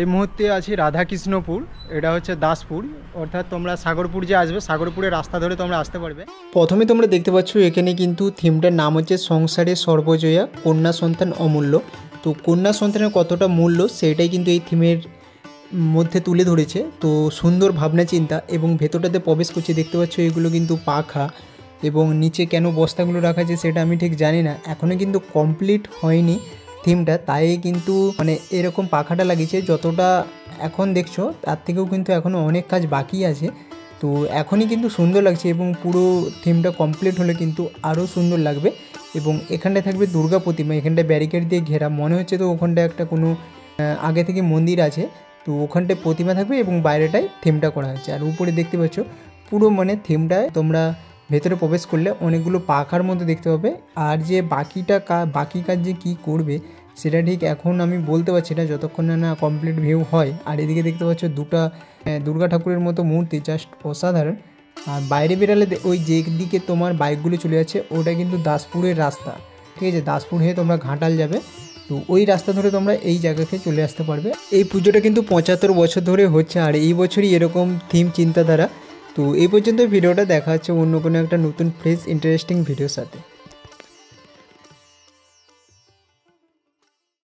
এই মুহূর্তে আছি রাধাকৃষ্ণপুর, এটা হচ্ছে দাসপুর, অর্থাৎ তোমরা সাগরপুর যে আসবে সাগরপুরের রাস্তা ধরে তোমরা আসতে পারবে। প্রথমে তোমরা দেখতে পাচ্ছ এখানে কিন্তু থিমটার নাম হচ্ছে সংসারে সর্বজয়া কন্যা সন্তান অমূল্য। তো কন্যা সন্তানের কতটা মূল্য সেটাই কিন্তু এই থিমের মধ্যে তুলে ধরেছে। তো সুন্দর ভাবনা চিন্তা, এবং ভেতরটাতে প্রবেশ করছে দেখতে পাচ্ছ এগুলো কিন্তু পাখা, এবং নিচে কেন বস্তাগুলো রাখা আছে সেটা আমি ঠিক জানি না, এখনও কিন্তু কমপ্লিট হয়নি থিমটা, তাই কিন্তু মানে এরকম পাখাটা লাগিয়েছে। যতটা এখন দেখছো তার থেকেও কিন্তু এখনও অনেক কাজ বাকি আছে। তো এখনই কিন্তু সুন্দর লাগছে, এবং পুরো থিমটা কমপ্লিট হলে কিন্তু আরও সুন্দর লাগবে। এবং এখানটায় থাকবে দুর্গা প্রতিমা, এখানটায় ব্যারিকেড দিয়ে ঘেরা, মনে হচ্ছে তো ওখানটায় একটা কোনো আগে থেকে মন্দির আছে। তো ওখানটায় প্রতিমা থাকবে এবং বাইরেটায় থিমটা করা হয়েছে। আর উপরে দেখতে পাচ্ছ পুরো মানে থিমটায় তোমরা ভেতরে প্রবেশ করলে অনেকগুলো পাখার মধ্যে দেখতে পাবে। আর যে বাকি কাজ যে কী করবে সেটা ঠিক এখন আমি বলতে পারছি না যতক্ষণ না কমপ্লিট ভিউ হয়। আর এদিকে দেখতে পাচ্ছ দুটো দুর্গা ঠাকুরের মতো মূর্তি, জাস্ট অসাধারণ। আর বাইরে বেরালে ওই যে দিকে তোমার বাইকগুলো চলে যাচ্ছে ওটা কিন্তু দাসপুরের রাস্তা, ঠিক আছে? দাসপুর হয়ে তোমরা ঘাটাল যাবে, তো ওই রাস্তা ধরে তোমরা এই জায়গাকে চলে আসতে পারবে। এই পুজোটা কিন্তু 75 বছর ধরে হচ্ছে, আর এই বছরই এরকম থিম চিন্তাধারা। তো এই পর্যন্ত ভিডিওটা দেখা হচ্ছে অন্য কোনো একটা নতুন ফ্রেশ ইন্টারেস্টিং ভিডিওর সাথে।